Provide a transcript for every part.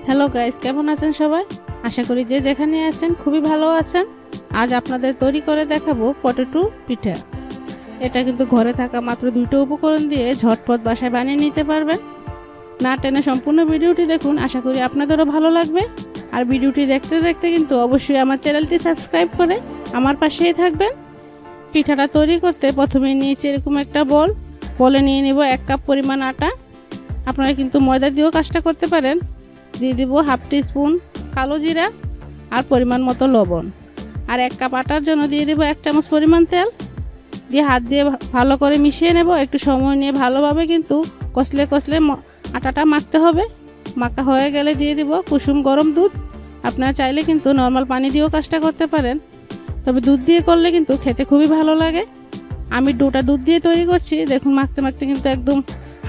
Hello guys, কেমন আছেন সবাই? আশা করি যে যেখানে আছেন খুবই ভালো আছেন। আজ আপনাদের তৈরি করে দেখাবো পটেটো পিঠা। এটা কিন্তু ঘরে থাকা মাত্র 2টো উপকরণ দিয়ে ঝটপট বাসায় বানিয়ে নিতে পারবেন। না টেনে সম্পূর্ণ ভিডিওটি দেখুন, আশা করি আপনাদেরও ভালো লাগবে। আর ভিডিওটি দেখতে দেখতে কিন্তু অবশ্যই আমার চ্যানেলটি সাবস্ক্রাইব করে আমার পাশেই থাকবেন। পিঠাটা তৈরি করতে প্রথমে নিয়েছি এরকম একটা বলে নিয়ে নেব 1 কাপ পরিমাণ আটা। আপনারা কিন্তু ময়দা দিয়েও কাজটা করতে পারেন। দিয়ে দিব হাফ টিস্পুন কালো জিরা আর পরিমাণ মতো লবণ। আর 1 কাপ আটার জন্য দিয়ে দিব 1 চামচ পরিমাণ তেল। দিয়ে হাত দিয়ে ভালো করে মিশিয়ে নেব। একটু সময় নিয়ে ভালোভাবে কিন্তু কষলে আটাটা মাখতে হবে। মাখা হয়ে গেলে দিয়ে দিব কুসুম গরম দুধ। আপনারা চাইলে কিন্তু নর্মাল পানি দিয়েও কাজটা করতে পারেন, তবে দুধ দিয়ে করলে কিন্তু খেতে খুবই ভালো লাগে। আমি ডোটা দুধ দিয়ে তৈরি করছি। দেখুন মাখতে মাখতে কিন্তু একদম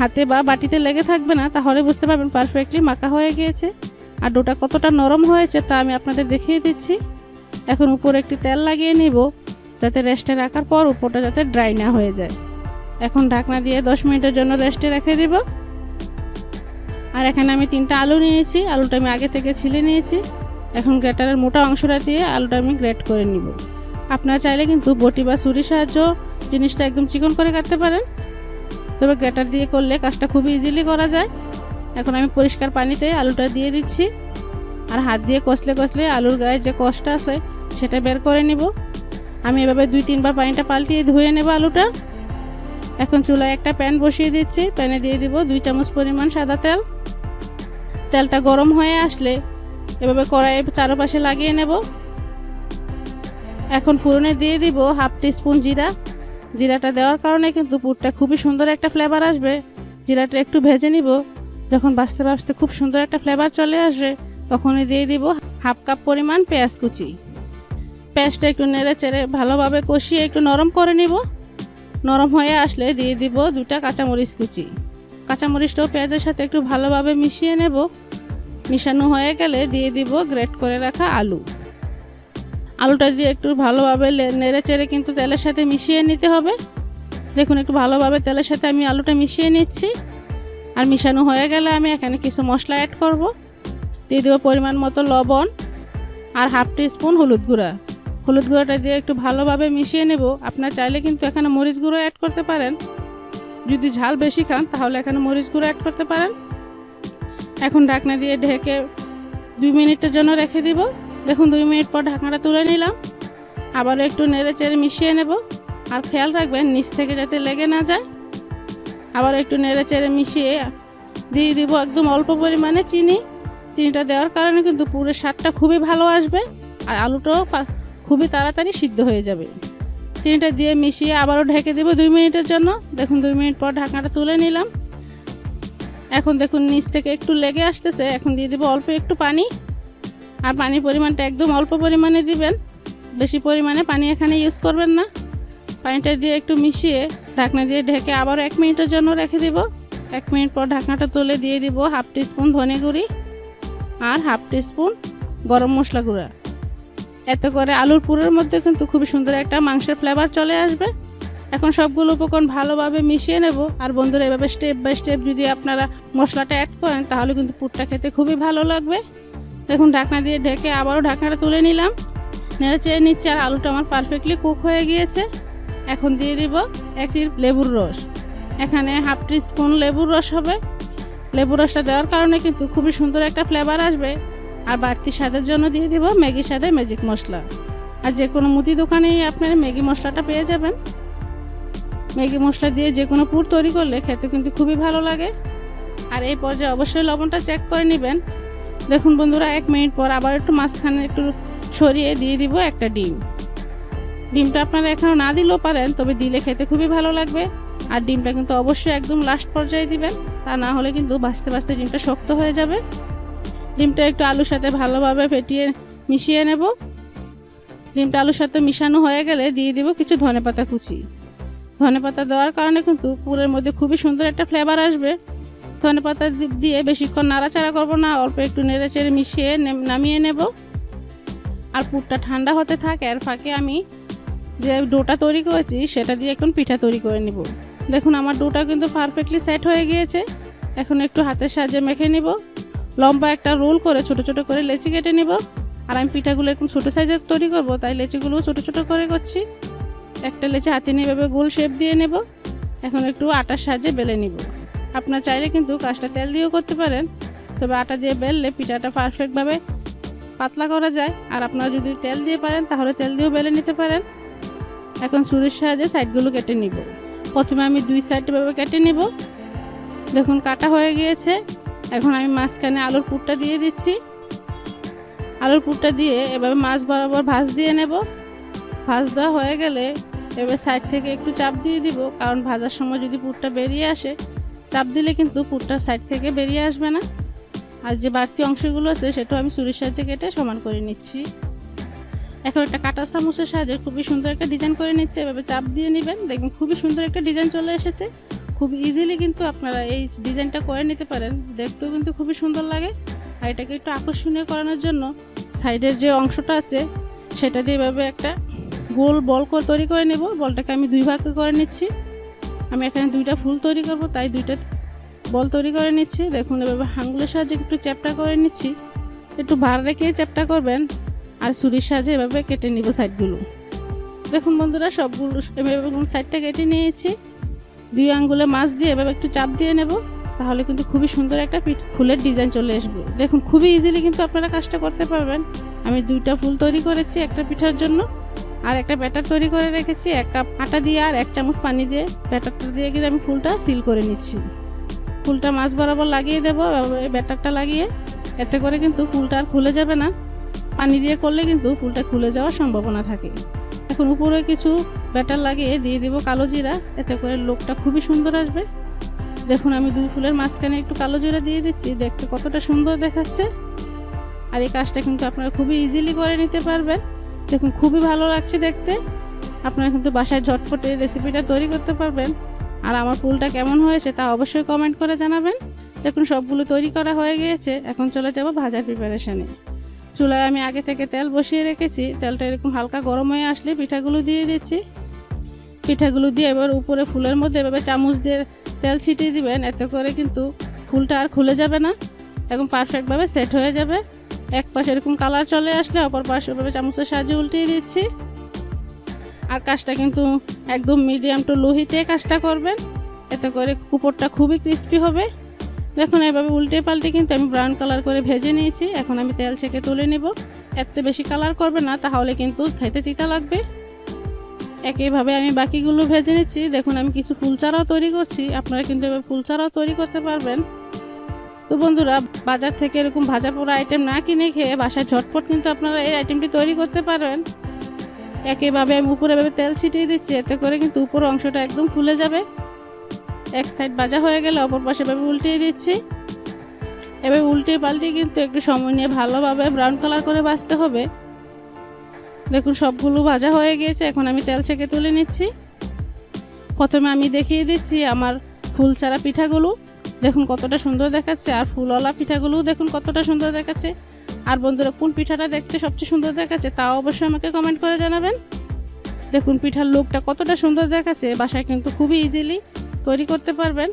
হাতে বা বাটিতে লেগে থাকবে না, তাহলে বুঝতে পারবেন পারফেক্টলি মাখা হয়ে গিয়েছে। আর ডোটা কতটা নরম হয়েছে তা আমি আপনাদের দেখিয়ে দিচ্ছি। এখন উপরে একটি তেল লাগিয়ে নিব, যাতে রেস্টে রাখার পর উপরটা যাতে ড্রাই না হয়ে যায়। এখন ঢাকনা দিয়ে 10 মিনিটের জন্য রেস্টে রেখে দিব। আর এখানে আমি 3টা আলু নিয়েছি। আলুটা আমি আগে থেকে ছিলে নিয়েছি। এখন গ্রেটারের মোটা অংশটা দিয়ে আলুটা আমি গ্রেট করে নিব। আপনারা চাইলে কিন্তু বটি বা ছুরির সাহায্য জিনিসটা একদম চিকন করে কাটতে পারেন, তবে গ্রেটার দিয়ে করলে কাজটা খুবই ইজিলি করা যায়। এখন আমি পরিষ্কার পানিতে আলুটা দিয়ে দিচ্ছি। আর হাত দিয়ে কষলে আলুর গায়ে যে কষটা আছে সেটা বের করে নিব। আমি এভাবে 2-3 বার পানিটা পাল্টিয়ে ধুয়ে নেব আলুটা। এখন চুলায় একটা প্যান বসিয়ে দিচ্ছি। প্যানে দিয়ে দিব 2 চামচ পরিমাণ সাদা তেল। তেলটা গরম হয়ে আসলে এভাবে কড়াইয়ের চারপাশে লাগিয়ে নেব। এখন ফোড়নে দিয়ে দিব হাফ টিস্পুন জিরা। জিরাটা দেওয়ার কারণে কিন্তু পুরটা খুবই সুন্দর একটা ফ্লেভার আসবে। জিরাটা একটু ভেজে নিব। যখন বাজতে খুব সুন্দর একটা ফ্লেভার চলে আসবে, তখনই দিয়ে দিব হাফ কাপ পরিমাণ পেঁয়াজ কুচি। পেঁয়াজটা একটু নেড়ে চেড়ে ভালোভাবে কষিয়ে একটু নরম করে নিব। নরম হয়ে আসলে দিয়ে দিব 2টা কাঁচামরিচ কুচি। কাঁচামরিচটাও পেঁয়াজের সাথে একটু ভালোভাবে মিশিয়ে নেব। মিশানো হয়ে গেলে দিয়ে দিব গ্রেট করে রাখা আলুটা দিয়ে একটু ভালোভাবে নেড়ে চেড়ে কিন্তু তেলের সাথে মিশিয়ে নিতে হবে। দেখুন একটু ভালোভাবে তেলের সাথে আমি আলুটা মিশিয়ে নিচ্ছি। আর মিশানো হয়ে গেলে আমি এখানে কিছু মশলা অ্যাড করব। দিয়ে দেবো পরিমাণ মতো লবণ আর হাফ টিস্পুন হলুদ গুঁড়াটা দিয়ে একটু ভালোভাবে মিশিয়ে নেব। আপনারা চাইলে কিন্তু এখানে মরিচ গুঁড়ো অ্যাড করতে পারেন। যদি ঝাল বেশি খান তাহলে এখানে মরিচ গুঁড়ো অ্যাড করতে পারেন। এখন ঢাকনা দিয়ে ঢেকে 2 মিনিটের জন্য রেখে দিব। দেখুন 2 মিনিট পর ঢাকনাটা তুলে নিলাম। আবারও একটু নেড়ে চেড়ে মিশিয়ে নেব। আর খেয়াল রাখবেন নিচ থেকে যাতে লেগে না যায়। আবার একটু নেড়ে চেড়ে মিশিয়ে দিয়ে দিব একদম অল্প পরিমাণে চিনিটা দেওয়ার কারণে কিন্তু পুরো স্বাদটা খুবই ভালো আসবে। আর আলুটাও খুবই তাড়াতাড়ি সিদ্ধ হয়ে যাবে। চিনিটা দিয়ে মিশিয়ে আবারও ঢেকে দিব 2 মিনিটের জন্য। দেখুন 2 মিনিট পর ঢাকনাটা তুলে নিলাম। এখন দেখুন নিচ থেকে একটু লেগে আসতেছে। এখন দিয়ে দিব অল্প একটু পানি। আর পানির পরিমাণটা একদম অল্প পরিমাণে দিবেন, বেশি পরিমাণে পানি এখানে ইউজ করবেন না। পানিটা দিয়ে একটু মিশিয়ে ঢাকনা দিয়ে ঢেকে আবারও 1 মিনিটের জন্য রেখে দিব। 1 মিনিট পর ঢাকনাটা তুলে দিয়ে দিব হাফ টিস্পুন ধনে গুঁড়ি আর হাফ টিস্পুন গরম মশলা গুঁড়া। এতে করে আলুর পুরের মধ্যে কিন্তু খুবই সুন্দর একটা মাংসের ফ্লেভার চলে আসবে। এখন সবগুলো উপকরণ ভালোভাবে মিশিয়ে নেব। আর বন্ধুরা, এভাবে স্টেপ বাই স্টেপ যদি আপনারা মশলাটা অ্যাড করেন তাহলে কিন্তু পুরটা খেতে খুবই ভালো লাগবে। দেখুন ঢাকনা দিয়ে ঢেকে আবারও ঢাকনাটা তুলে নিলাম। নেড়ে চেড়ে নিচ্ছি। আর আলুটা আমার পারফেক্টলি কুক হয়ে গিয়েছে। এখন দিয়ে দিব 1 চিপ লেবুর রস। এখানে হাফ টিস্পুন লেবুর রস হবে। লেবুর রসটা দেওয়ার কারণে কিন্তু খুবই সুন্দর একটা ফ্লেভার আসবে। আর বাড়তি স্বাদের জন্য দিয়ে দিব ম্যাগি স্বাদে ম্যাজিক মশলা। আর যে কোনো মুদি দোকানেই আপনারা ম্যাগি মশলাটা পেয়ে যাবেন। ম্যাগি মশলা দিয়ে যে কোনো পুর তৈরি করলে খেতে কিন্তু খুবই ভালো লাগে। আর এই পর্যায়ে অবশ্যই লবণটা চেক করে নেবেন। দেখুন বন্ধুরা, 1 মিনিট পর আবার একটু মাঝখানে একটু সরিয়ে দিয়ে দিব একটা ডিমটা আপনারা এখনও না দিলেও পারেন, তবে দিলে খেতে খুবই ভালো লাগবে। আর ডিমটা কিন্তু অবশ্যই একদম লাস্ট পর্যায়ে দিবেন, তা না হলে কিন্তু ভাজতে ডিমটা শক্ত হয়ে যাবে। ডিমটা একটু আলুর সাথে ভালোভাবে ফেটিয়ে মিশিয়ে নেব। ডিমটা আলুর সাথে মিশানো হয়ে গেলে দিয়ে দিব কিছু ধনেপাতা কুচি। ধনেপাতা দেওয়ার কারণে কিন্তু পুরের মধ্যে খুবই সুন্দর একটা ফ্লেভার আসবে। ধনেপাতা দিয়ে বেশিক্ষণ নাড়াচাড়া করব না, অল্প একটু নেড়ে চেড়ে মিশিয়ে নামিয়ে নেব। আর পুরটা ঠান্ডা হতে থাকে, এর ফাঁকে আমি যে ডোটা তৈরি করেছি সেটা দিয়ে এখন পিঠা তৈরি করে নেব। দেখুন আমার ডোটা কিন্তু পারফেক্টলি সেট হয়ে গিয়েছে। এখন একটু হাতের সাহায্যে মেখে নিব। লম্বা একটা রোল করে ছোট ছোট করে লেচি কেটে নিব। আর আমি পিঠাগুলো এরকম ছোটো সাইজের তৈরি করব, তাই লেচিগুলো ছোট ছোট করে করছি। একটা লেচি হাতে নিয়ে এভাবে গোল শেপ দিয়ে নেব। এখন একটু আটার সাহায্যে বেলে নিব। আপনার চাইলে কিন্তু কাজটা তেল দিয়েও করতে পারেন, তবে আটা দিয়ে বেললে পিঠাটা পারফেক্টভাবে পাতলা করা যায়। আর আপনারা যদি তেল দিয়ে পারেন তাহলে তেল দিয়েও বেলে নিতে পারেন। এখন ছুরির সাহায্যে সাইডগুলো কেটে নিব। প্রথমে আমি 2 সাইড এভাবে কেটে নিব। দেখুন কাটা হয়ে গিয়েছে। এখন আমি মাঝখানে আলুর পুরটা দিয়ে দিচ্ছি। আলুর পুরটা দিয়ে এভাবে মাছ বরাবর ভাঁজ দিয়ে নেব। ভাঁজ দেওয়া হয়ে গেলে এবার সাইড থেকে একটু চাপ দিয়ে দিব, কারণ ভাজার সময় যদি পুরটা বেরিয়ে আসে, চাপ দিলে কিন্তু পুরটা সাইড থেকে বেরিয়ে আসবে না। আর যে বাড়তি অংশগুলো আছে সেটাও আমি ছুরির সাহায্যে কেটে সমান করে নিচ্ছি। এখন একটা কাঁটা চামচের সাহায্যে খুবই সুন্দর একটা ডিজাইন করে নিচ্ছে। এভাবে চাপ দিয়ে নেবেন, দেখবেন খুবই সুন্দর একটা ডিজাইন চলে এসেছে। খুব ইজিলি কিন্তু আপনারা এই ডিজাইনটা করে নিতে পারেন, দেখতেও কিন্তু খুবই সুন্দর লাগে। আর এটাকে একটু আকর্ষণীয় করানোর জন্য সাইডের যে অংশটা আছে সেটা দিয়ে এভাবে একটা গোল বল করে তৈরি করে নেব। বলটাকে আমি 2 ভাগে করে নিচ্ছি। আমি এখানে 2টা ফুল তৈরি করব, তাই 2টা বল তৈরি করে নিচ্ছি। দেখুন এভাবে আঙুলের সাহায্যে একটু চ্যাপটা করে নিচ্ছি। একটু ভার রেখে চ্যাপটা করবেন, আর ছুরির সাহায্যে এভাবে কেটে নিব সাইডগুলো। দেখুন বন্ধুরা সবগুলো এভাবে সাইডটা কেটে নিয়েছি। 2 আঙ্গুলে মাছ দিয়ে এভাবে একটু চাপ দিয়ে নেব, তাহলে কিন্তু খুবই সুন্দর একটা ফুলের ডিজাইন চলে আসবে। দেখুন খুবই ইজিলি কিন্তু আপনারা কাজটা করতে পারবেন। আমি 2টা ফুল তৈরি করেছি একটা পিঠার জন্য। আর একটা ব্যাটার তৈরি করে রেখেছি 1 কাপ আটা দিয়ে আর 1 চামচ পানি দিয়ে। ব্যাটারটা দিয়ে কিন্তু আমি ফুলটা সিল করে নিচ্ছি। ফুলটা মাছ বরাবর লাগিয়ে দেবো ব্যাটারটা লাগিয়ে, এতে করে কিন্তু ফুলটা আর খুলে যাবে না। পানি দিয়ে করলে কিন্তু ফুলটা খুলে যাওয়ার সম্ভাবনা থাকে। এখন উপরে কিছু ব্যাটার লাগিয়ে দিয়ে দিব কালো জিরা, এতে করে লোকটা খুবই সুন্দর আসবে। দেখুন আমি 2 ফুলের মাঝখানে একটু কালো জিরা দিয়ে দিচ্ছি, দেখতে কতটা সুন্দর দেখাচ্ছে। আর এই কাজটা কিন্তু আপনারা খুবই ইজিলি করে নিতে পারবেন। দেখুন খুবই ভালো লাগছে দেখতে। আপনারা কিন্তু বাসায় ঝটপট এই রেসিপিটা তৈরি করতে পারবেন। আর আমার ফুলটা কেমন হয়েছে তা অবশ্যই কমেন্ট করে জানাবেন। দেখুন সবগুলো তৈরি করা হয়ে গিয়েছে। এখন চলে যাব ভাজার প্রিপারেশনে। চুলায় আমি আগে থেকে তেল বসিয়ে রেখেছি। তেলটা এরকম হালকা গরম হয়ে আসলে পিঠাগুলো দিয়ে দিচ্ছি। পিঠাগুলো দিয়ে এবার উপরে ফুলের মধ্যে এভাবে চামচ দিয়ে তেল ছিটিয়ে দিবেন, এতে করে কিন্তু ফুলটা আর খুলে যাবে না, একদম পারফেক্টভাবে সেট হয়ে যাবে। এক পাশে এরকম কালার চলে আসলে অপর পাশে এভাবে চামচের সাহায্যে উল্টিয়ে দিচ্ছি। আর কাজটা কিন্তু একদম মিডিয়াম টু লো হিটে কাজটা করবেন, এতে করে উপরটা খুবই ক্রিস্পি হবে। দেখুন এভাবে উল্টে পাল্টে কিন্তু আমি ব্রাউন কালার করে ভেজে নিয়েছি। এখন আমি তেল ছেঁকে তুলে নেব। এত বেশি কালার করবে না, তাহলে কিন্তু খেতে তিতা লাগবে। একইভাবে আমি বাকিগুলো ভেজে নিচ্ছি। দেখুন আমি কিছু ফুল চারাও তৈরি করছি, আপনারা কিন্তু এভাবে ফুল চারাও তৈরি করতে পারবেন। তো বন্ধুরা বাজার থেকে এরকম ভাজা পোড়া আইটেম না কিনে খেয়ে বাসায় ঝটপট কিন্তু আপনারা এই আইটেমটি তৈরি করতে পারবেন। একইভাবে আমি উপরে এভাবে তেল ছিটিয়ে দিচ্ছি, এতে করে কিন্তু উপরের অংশটা একদম ফুলে যাবে। এক সাইড ভাজা হয়ে গেলে অপর পাশে এভাবে উল্টিয়ে দিচ্ছি। এভাবে উল্টে পাল্টে কিন্তু একটু সময় নিয়ে ভালোভাবে ব্রাউন কালার করে ভাজতে হবে। দেখুন সবগুলো ভাজা হয়ে গিয়েছে। এখন আমি তেল ছেঁকে তুলে নিচ্ছি। প্রথমে আমি দেখিয়ে দিচ্ছি আমার ফুল ছাড়া পিঠাগুলো, দেখুন কতটা সুন্দর দেখাচ্ছে। আর ফুলওয়ালা পিঠাগুলোও দেখুন কতটা সুন্দর দেখাচ্ছে। আর বন্ধুরা কোন পিঠাটা দেখতে সবচেয়ে সুন্দর দেখাচ্ছে তাও অবশ্যই আমাকে কমেন্ট করে জানাবেন। দেখুন পিঠার লুকটা কতটা সুন্দর দেখাচ্ছে। বাসায় কিন্তু খুবই ইজিলি তৈরি করতে পারবেন।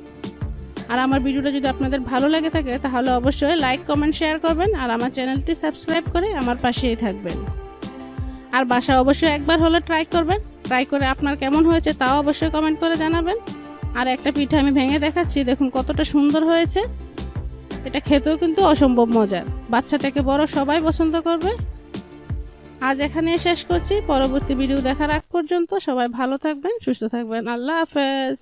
আর আমার ভিডিওটা যদি আপনাদের ভালো লেগে থাকে তাহলে অবশ্যই লাইক কমেন্ট শেয়ার করবেন। আর আমার চ্যানেলটি সাবস্ক্রাইব করে আমার পাশেই থাকবেন। আর বাসায় অবশ্যই একবার হলে ট্রাই করবেন। ট্রাই করে আপনার কেমন হয়েছে তাও অবশ্যই কমেন্ট করে জানাবেন। আর একটা পিঠা আমি ভেঙে দেখাচ্ছি, দেখুন কতটা সুন্দর হয়েছে। এটা খেতেও কিন্তু অসম্ভব মজার, বাচ্চা থেকে বড় সবাই পছন্দ করবে। আজ এখানে শেষ করছি। পরবর্তী ভিডিও দেখার আগ পর্যন্ত সবাই ভালো থাকবেন, সুস্থ থাকবেন। আল্লাহ হাফেজ।